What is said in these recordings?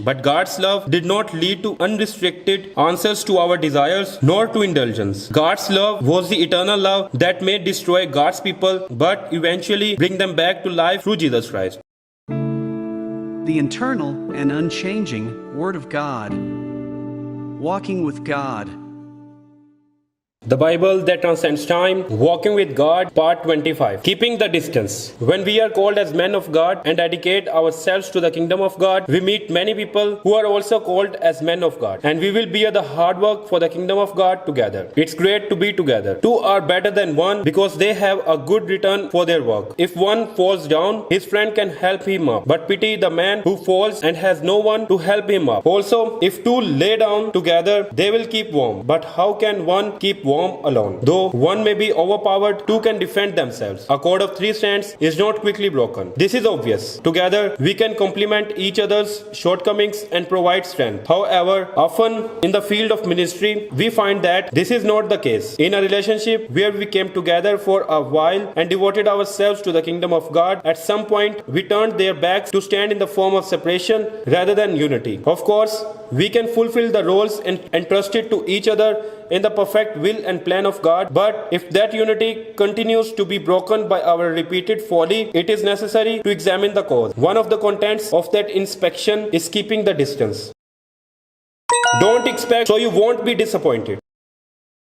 But God's love did not lead to unrestricted answers to our desires nor to indulgence. God's love was the eternal love that may destroy God's people but eventually bring them back to life through Jesus Christ. The eternal and unchanging Word of God. Walking with God. The Bible that transcends time, Walking with God, Part 25. Keeping the distance. When we are called as men of God and dedicate ourselves to the kingdom of God, we meet many people who are also called as men of God. And we will bear the hard work for the kingdom of God together. It's great to be together. Two are better than one because they have a good return for their work. If one falls down, his friend can help him up. But pity the man who falls and has no one to help him up. Also, if two lay down together, they will keep warm. But how can one keep warm alone? Though one may be overpowered, two can defend themselves. A cord of three strands is not quickly broken. This is obvious. Together, we can complement each other's shortcomings and provide strength. However, often in the field of ministry, we find that this is not the case. In a relationship where we came together for a while and devoted ourselves to the kingdom of God, at some point, we turned their backs to stand in the form of separation rather than unity. Of course, we can fulfill the roles entrusted to each other in the perfect will and plan of God, but if that unity continues to be broken by our repeated folly, it is necessary to examine the cause. One of the contents of that inspection is keeping the distance. Don't expect so you won't be disappointed.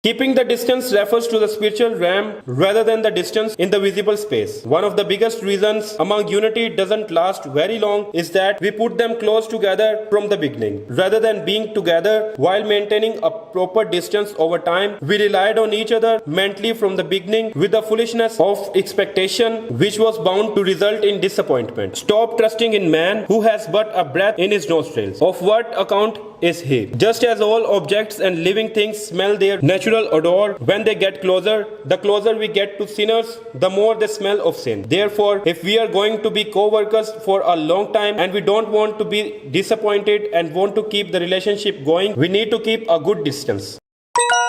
Keeping the distance refers to the spiritual realm rather than the distance in the visible space. One of the biggest reasons among unity doesn't last very long is that we put them close together from the beginning. Rather than being together while maintaining a proper distance over time, we relied on each other mentally from the beginning with the foolishness of expectation which was bound to result in disappointment. Stop trusting in man who has but a breath in his nostrils. Of what account is he? Just as all objects and living things smell their natural odor when they get closer, the closer we get to sinners, the more they smell of sin. Therefore, if we are going to be co-workers for a long time and we don't want to be disappointed and want to keep the relationship going, we need to keep a good distance.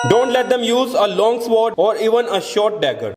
Don't let them use a long sword or even a short dagger.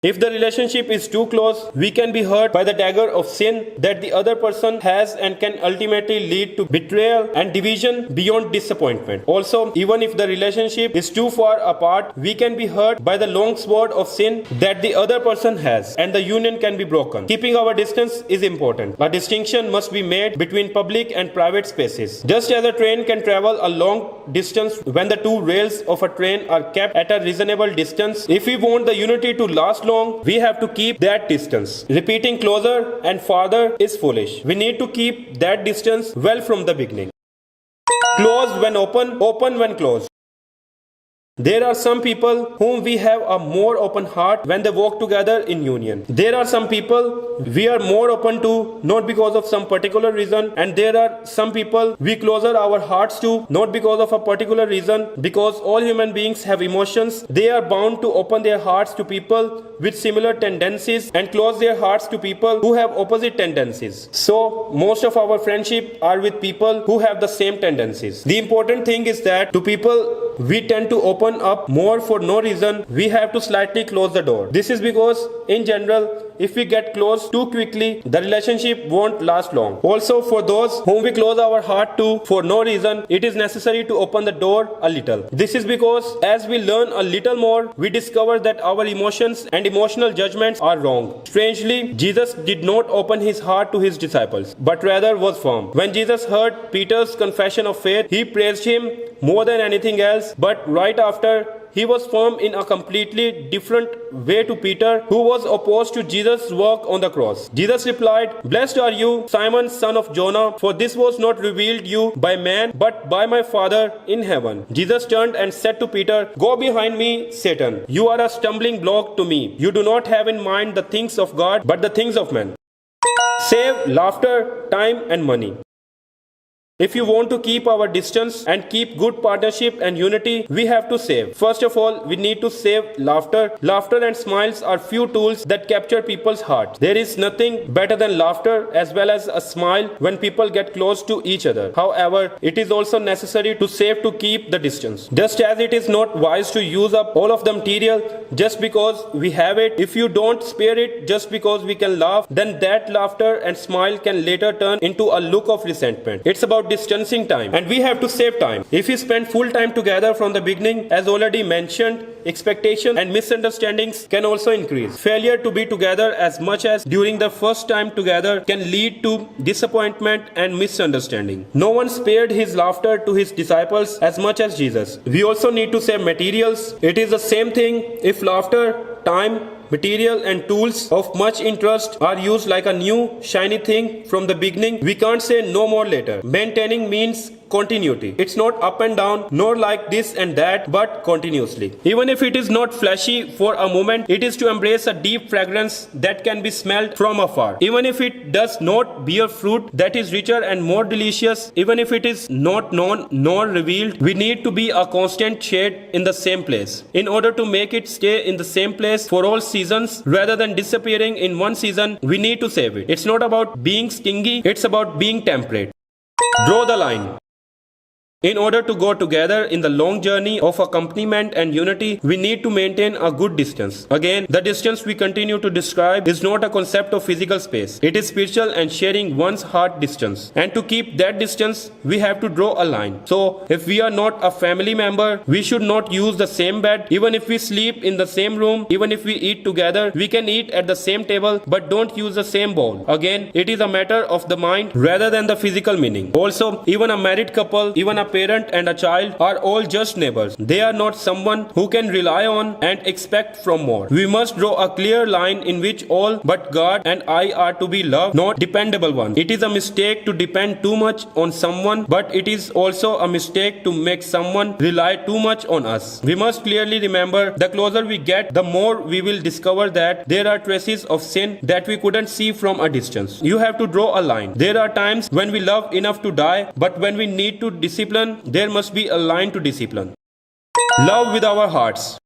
If the relationship is too close, we can be hurt by the dagger of sin that the other person has and can ultimately lead to betrayal and division beyond disappointment. Also, even if the relationship is too far apart, we can be hurt by the long sword of sin that the other person has and the union can be broken. Keeping our distance is important. A distinction must be made between public and private spaces. Just as a train can travel a long distance when the two rails of a train are kept at a reasonable distance, if we want the unity to last long, we have to keep that distance. Repeating closer and farther is foolish. We need to keep that distance well from the beginning. Closed when open, open when closed. There are some people whom we have a more open heart when they walk together in union. There are some people we are more open to not because of some particular reason, and there are some people we closer our hearts to not because of a particular reason. Because all human beings have emotions, they are bound to open their hearts to people with similar tendencies and close their hearts to people who have opposite tendencies. So most of our friendship are with people who have the same tendencies. The important thing is that to people we tend to open up more for no reason, we have to slightly close the door. This is because in general, if we get close too quickly, the relationship won't last long. Also, for those whom we close our heart to for no reason, it is necessary to open the door a little. This is because as we learn a little more, we discover that our emotions and emotional judgments are wrong. Strangely, Jesus did not open his heart to his disciples, but rather was firm. When Jesus heard Peter's confession of faith, he praised him more than anything else, but right after, he was firm in a completely different way to Peter, who was opposed to Jesus' work on the cross. Jesus replied, "Blessed are you, Simon, son of Jonah, for this was not revealed you by man, but by my Father in heaven." Jesus turned and said to Peter, "Go behind me, Satan. You are a stumbling block to me. You do not have in mind the things of God, but the things of men." Save laughter, time, and money. If you want to keep our distance and keep good partnership and unity, we have to save. First of all, we need to save laughter. Laughter and smiles are few tools that capture people's hearts. There is nothing better than laughter as well as a smile when people get close to each other. However, it is also necessary to save to keep the distance. Just as it is not wise to use up all of the material just because we have it, if you don't spare it just because we can laugh, then that laughter and smile can later turn into a look of resentment. It's about distancing time, and we have to save time. If we spend full time together from the beginning, as already mentioned, expectation and misunderstandings can also increase. Failure to be together as much as during the first time together can lead to disappointment and misunderstanding. No one spared his laughter to his disciples as much as Jesus. We also need to save materials. It is the same thing if laughter, time, material and tools of much interest are used like a new shiny thing from the beginning. We can't say no more later. Maintaining means continuity. It's not up and down, nor like this and that, but continuously. Even if it is not flashy for a moment, it is to embrace a deep fragrance that can be smelled from afar. Even if it does not bear fruit that is richer and more delicious, even if it is not known nor revealed, we need to be a constant shade in the same place. In order to make it stay in the same place for all seasons, rather than disappearing in one season, we need to save it. It's not about being stingy, it's about being temperate. Draw the line. In order to go together in the long journey of accompaniment and unity, we need to maintain a good distance. Again, the distance we continue to describe is not a concept of physical space. It is spiritual and sharing one's heart distance. And to keep that distance, we have to draw a line. So, if we are not a family member, we should not use the same bed. Even if we sleep in the same room, even if we eat together, we can eat at the same table, but don't use the same bowl. Again, it is a matter of the mind rather than the physical meaning. Also, even a married couple, even a parent and a child are all just neighbors. They are not someone who can rely on and expect from more. We must draw a clear line in which all but God and I are to be loved, not dependable ones. It is a mistake to depend too much on someone, but it is also a mistake to make someone rely too much on us. We must clearly remember, the closer we get, the more we will discover that there are traces of sin that we couldn't see from a distance. You have to draw a line. There are times when we love enough to die, but when we need to discipline, there must be a line to discipline. Love with our hearts.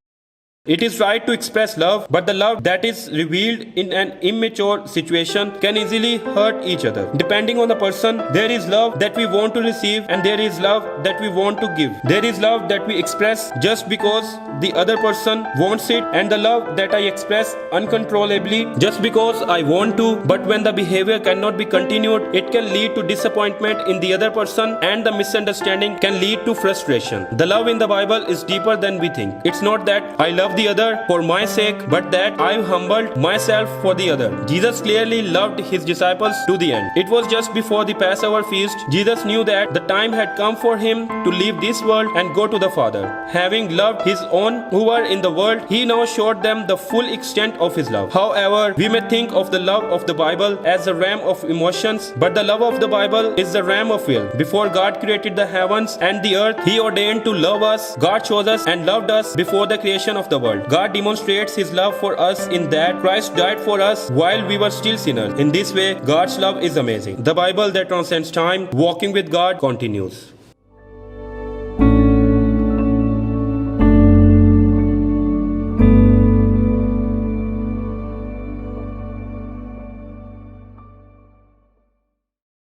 It is right to express love, but the love that is revealed in an immature situation can easily hurt each other. Depending on the person, there is love that we want to receive and there is love that we want to give. There is love that we express just because the other person wants it, and the love that I express uncontrollably just because I want to, but when the behavior cannot be continued, it can lead to disappointment in the other person, and the misunderstanding can lead to frustration. The love in the Bible is deeper than we think. It's not that I love the other for my sake, but that I humbled myself for the other. Jesus clearly loved his disciples to the end. It was just before the Passover feast. Jesus knew that the time had come for him to leave this world and go to the Father. Having loved his own who were in the world, he now showed them the full extent of his love. However, we may think of the love of the Bible as a ram of emotions, but the love of the Bible is the ram of will. Before God created the heavens and the earth, he ordained to love us. God chose us and loved us before the creation of the world. God demonstrates his love for us in that Christ died for us while we were still sinners. In this way, God's love is amazing. The Bible that transcends time, walking with God, continues.